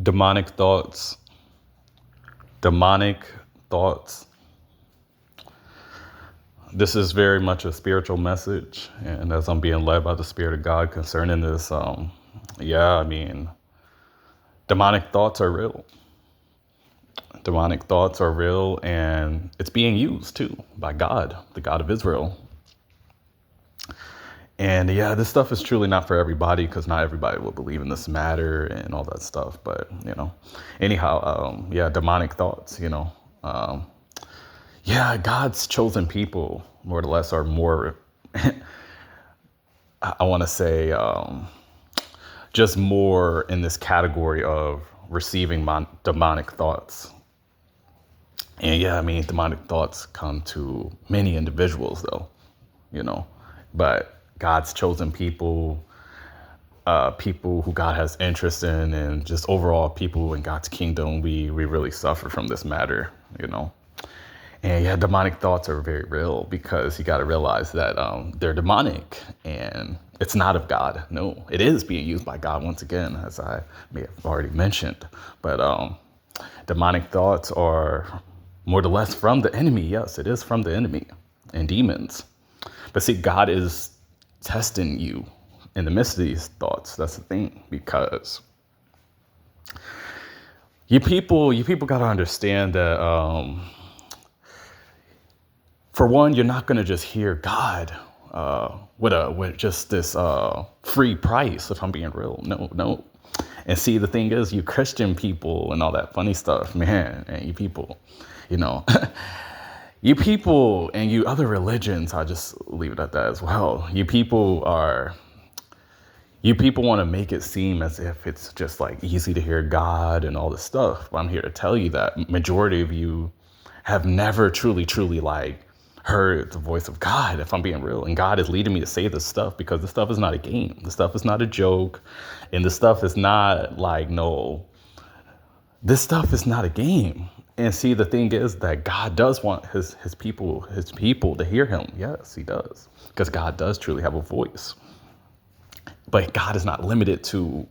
Demonic thoughts. Demonic thoughts. This is very much a spiritual message. And as I'm being led by the Spirit of God concerning this, yeah, I mean, demonic thoughts are real. Demonic thoughts are real, and it's being used too by God, the God of Israel. And yeah, this stuff is truly not for everybody because not everybody will believe in this matter and all that stuff. But, anyhow, yeah, demonic thoughts, yeah, God's chosen people, more or less, are more, I want to say, just more in this category of receiving demonic thoughts. And yeah, I mean, demonic thoughts come to many individuals, though, but God's chosen people, people who God has interest in, and just overall people in God's kingdom, we really suffer from this matter. And yeah, demonic thoughts are very real because you got to realize that they're demonic and it's not of God. No, it is being used by God once again, as I may have already mentioned. But demonic thoughts are more or less from the enemy. Yes, it is from the enemy and demons. But see, God is testing you in the midst of these thoughts. That's the thing, because you people got to understand that, for one, you're not going to just hear God with just this free price, if I'm being real. No. And see, the thing is, you Christian people and all that funny stuff, man, and you people, you people and you other religions, I'll just leave it at that as well. You people want to make it seem as if it's just like easy to hear God and all this stuff. But I'm here to tell you that majority of you have never truly like heard the voice of God, if I'm being real. And God is leading me to say this stuff because this stuff is not a game. This stuff is not a joke. And this stuff is not like, this stuff is not a game. And see, the thing is that God does want his people to hear him. Yes, he does. Because God does truly have a voice. But God is not limited to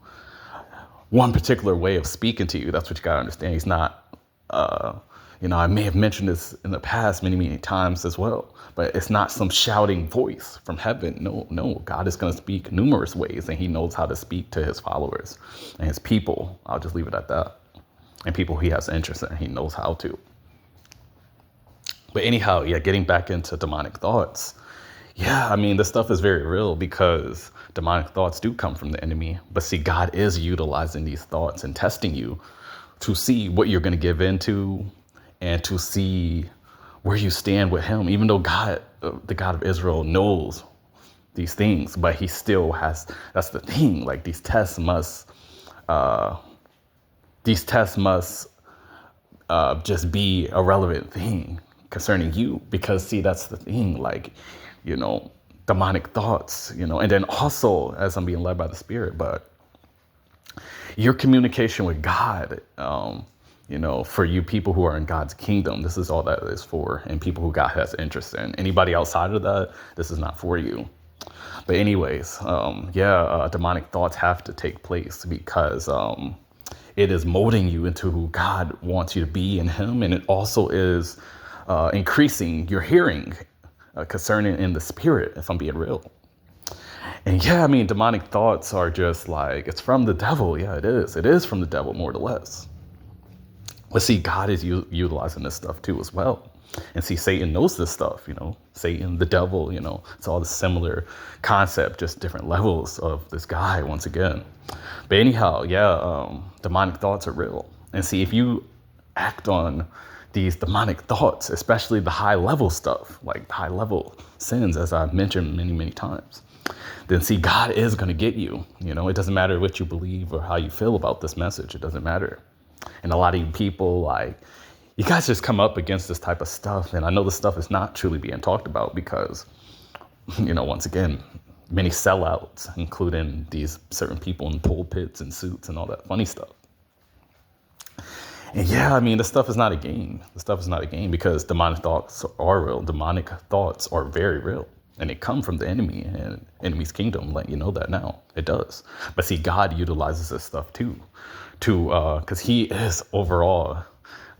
one particular way of speaking to you. That's what you got to understand. He's not, I may have mentioned this in the past many times as well, but it's not some shouting voice from heaven. No, God is going to speak numerous ways, and he knows how to speak to his followers and his people. I'll just leave it at that. And people he has interest in, he knows how to. But anyhow, yeah, getting back into demonic thoughts. Yeah, I mean, this stuff is very real because demonic thoughts do come from the enemy. But see, God is utilizing these thoughts and testing you to see what you're going to give into and to see where you stand with him, even though God, the God of Israel, knows these things, but he still has, that's the thing, like these tests must just be a relevant thing concerning you, because see, that's the thing, like, demonic thoughts, and then also, as I'm being led by the Spirit, but your communication with God, for you people who are in God's kingdom, this is all that is for, and people who God has interest in. Anybody outside of that, this is not for you. But anyways, demonic thoughts have to take place because it is molding you into who God wants you to be in him, and it also is increasing your hearing concerning in the spirit, if I'm being real. And yeah, I mean, demonic thoughts are just like, it's from the devil. Yeah, it is. It is from the devil, more or less. But see, God is utilizing this stuff too as well. And see, Satan knows this stuff, Satan, the devil, it's all the similar concept, just different levels of this guy once again. But anyhow, demonic thoughts are real. And see, if you act on these demonic thoughts, especially the high level stuff, like high level sins, as I've mentioned many times, then see, God is going to get you. It doesn't matter what you believe or how you feel about this message. It doesn't matter. And a lot of you people, like, you guys just come up against this type of stuff. And I know this stuff is not truly being talked about because, once again, many sellouts, including these certain people in pulpits and suits and all that funny stuff. And yeah, I mean, this stuff is not a game. This stuff is not a game because demonic thoughts are real. Demonic thoughts are very real. And they come from the enemy and enemy's kingdom, let you know that now. It does. But see, God utilizes this stuff too, because he is overall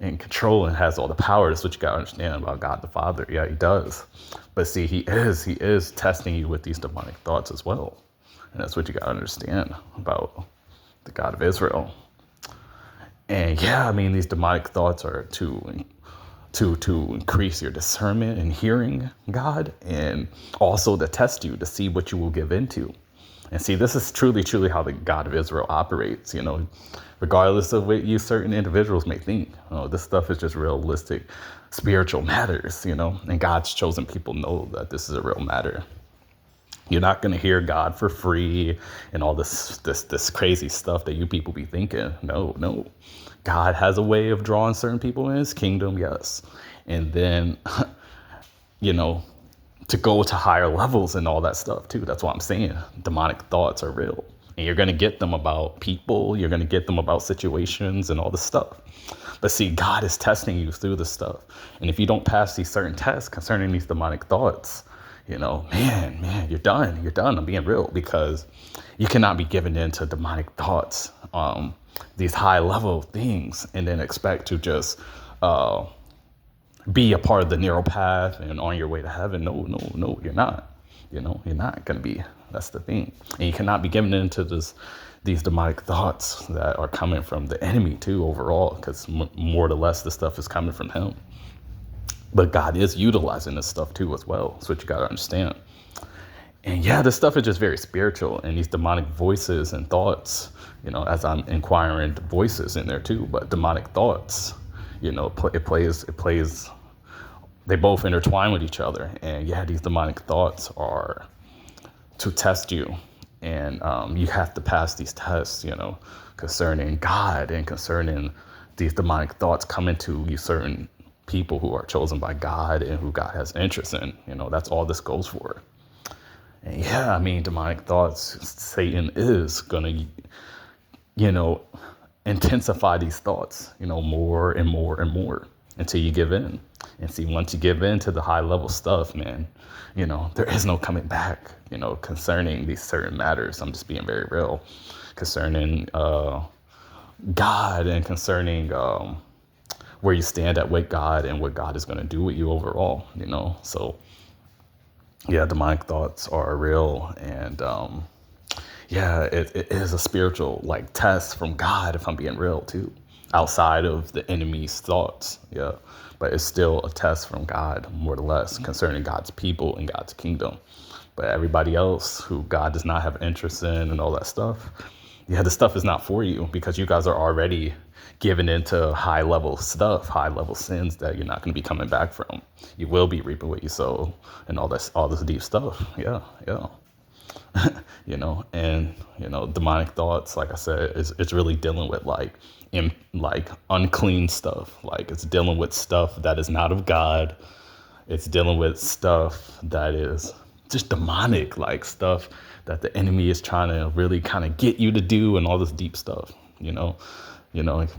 in control and has all the power. That's what you gotta understand about God the Father. Yeah, he does. But see, he is testing you with these demonic thoughts as well. And that's what you gotta understand about the God of Israel. And yeah, I mean, these demonic thoughts are to increase your discernment and hearing God, and also to test you to see what you will give into. And see, this is truly how the God of Israel operates, regardless of what you certain individuals may think. This stuff is just realistic spiritual matters, and God's chosen people know that this is a real matter. You're not going to hear God for free and all this crazy stuff that you people be thinking. No. God has a way of drawing certain people in his kingdom, yes. And then, to go to higher levels and all that stuff too. That's what I'm saying. Demonic thoughts are real. And you're going to get them about people. You're going to get them about situations and all this stuff. But see, God is testing you through this stuff. And if you don't pass these certain tests concerning these demonic thoughts, man, you're done. You're done. I'm being real, because you cannot be given into demonic thoughts, these high level things, and then expect to just be a part of the narrow path and on your way to heaven. No, you're not. You're not going to be. That's the thing. And you cannot be given into these demonic thoughts that are coming from the enemy too overall, because more or less the stuff is coming from him. But God is utilizing this stuff too as well. That's what you got to understand. And yeah, this stuff is just very spiritual, and these demonic voices and thoughts, as I'm inquiring voices in there too, but demonic thoughts, it plays, they both intertwine with each other. And yeah, these demonic thoughts are to test you. And you have to pass these tests, concerning God and concerning these demonic thoughts coming to you certain people who are chosen by God and who God has interest in. That's all this goes for. And yeah, I mean, demonic thoughts, Satan is going to, intensify these thoughts, more and more and more until you give in. And see, once you give in to the high level stuff, man, there is no coming back, concerning these certain matters. I'm just being very real concerning God and concerning where you stand at with God and what God is going to do with you overall, So yeah, demonic thoughts are real. And yeah, it is a spiritual test from God, if I'm being real too, outside of the enemy's thoughts. Yeah, but it's still a test from God, more or less, concerning God's people and God's kingdom. But everybody else who God does not have interest in and all that stuff, yeah, the stuff is not for you, because you guys are already given into high level stuff, high level sins that you're not going to be coming back from. You will be reaping what you sow and all this deep stuff. Yeah. Demonic thoughts, like I said, it's really dealing with unclean stuff. It's dealing with stuff that is not of God. It's dealing with stuff that is just demonic, stuff that the enemy is trying to really kind of get you to do, and all this deep stuff. He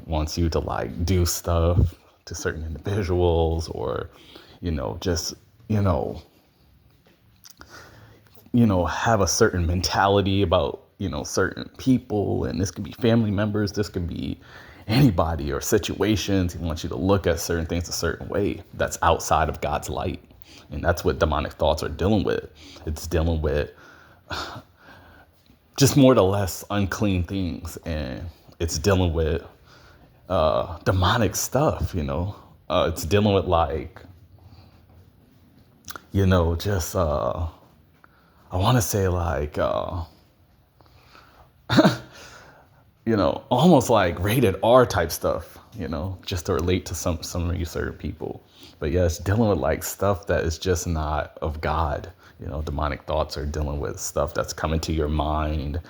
wants you to do stuff to certain individuals, or just have a certain mentality about, certain people. And this could be family members. This could be anybody or situations. He wants you to look at certain things a certain way that's outside of God's light. And that's what demonic thoughts are dealing with. It's dealing with just more or less unclean things. And it's dealing with demonic stuff, it's dealing with just I want to say almost rated R type stuff, just to relate to some of you certain people. But yeah, it's dealing with stuff that is just not of God. Demonic thoughts are dealing with stuff that's coming to your mind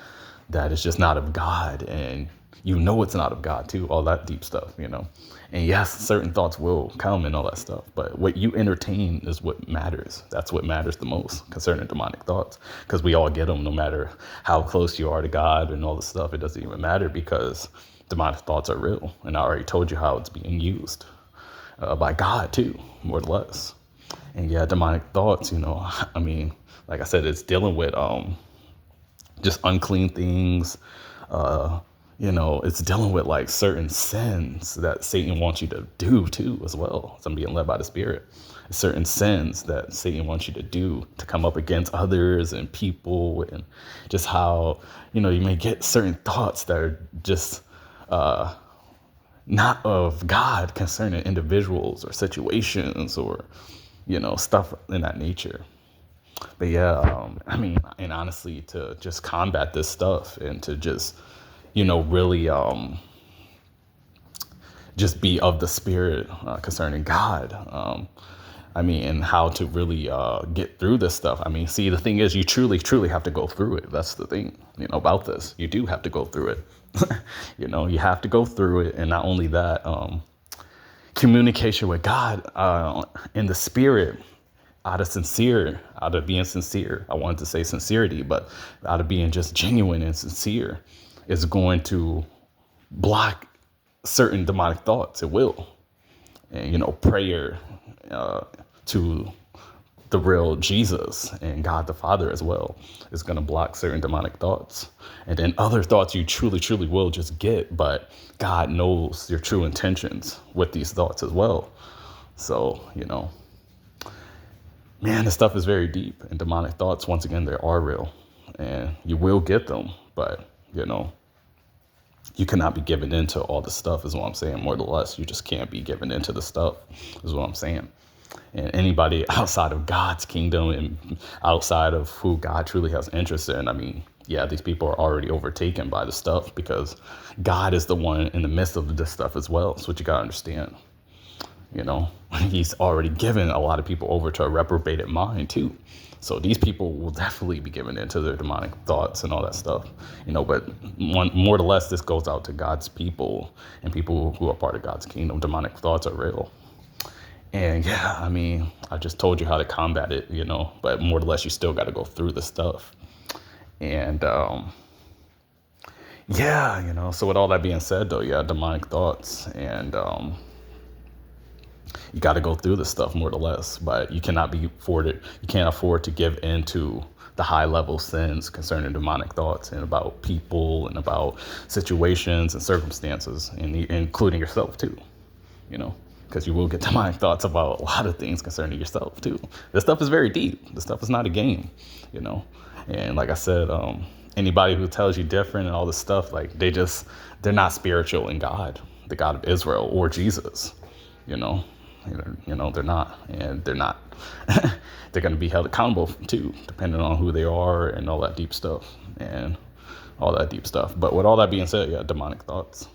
that is just not of God. And it's not of God too, all that deep stuff, And yes, certain thoughts will come and all that stuff, but what you entertain is what matters. That's what matters the most concerning demonic thoughts, because we all get them, no matter how close you are to God and all this stuff. It doesn't even matter, because demonic thoughts are real. And I already told you how it's being used by God too, more or less. And yeah, demonic thoughts, I mean, like I said, it's dealing with just unclean things. Uh, it's dealing with like certain sins that Satan wants you to do too, as well. So I'm being led by the Spirit. Certain sins that Satan wants you to do to come up against others and people, and just how, you may get certain thoughts that are just not of God concerning individuals or situations or, stuff in that nature. But yeah, I mean, and honestly, to just combat this stuff and to just, really just be of the Spirit concerning God. I mean, and how to really get through this stuff. I mean, see, the thing is, you truly, truly have to go through it. That's the thing, about this. You do have to go through it. You have to go through it. And not only that, communication with God in the Spirit, out of being sincere. I wanted to say sincerity, but out of being just genuine and sincere is going to block certain demonic thoughts. It will. And, prayer to the real Jesus and God the Father as well is going to block certain demonic thoughts. And then other thoughts you truly, truly will just get, but God knows your true intentions with these thoughts as well. So, man, this stuff is very deep, and demonic thoughts, once again, they are real and you will get them, but, you cannot be given into all the stuff is what I'm saying. More or less, you just can't be given into the stuff is what I'm saying. And anybody outside of God's kingdom and outside of who God truly has interest in, I mean, yeah, these people are already overtaken by the stuff because God is the one in the midst of this stuff as well. That's what you got to understand. He's already given a lot of people over to a reprobated mind too. So these people will definitely be given into their demonic thoughts and all that stuff, but more or less, this goes out to God's people and people who are part of God's kingdom. Demonic thoughts are real. And yeah, I mean, I just told you how to combat it, but more or less, you still got to go through the stuff. And yeah, so with all that being said, though, yeah, demonic thoughts and you got to go through this stuff more or less, but you can't afford to give into the high level sins concerning demonic thoughts and about people and about situations and circumstances, and including yourself too, because you will get demonic thoughts about a lot of things concerning yourself too. This stuff is very deep. This stuff is not a game, and like I said, anybody who tells you different and all this stuff, like they're not spiritual in God, the God of Israel or Jesus, they're not, and they're not. They're going to be held accountable too, depending on who they are and all that deep stuff. But with all that being said, yeah, demonic thoughts.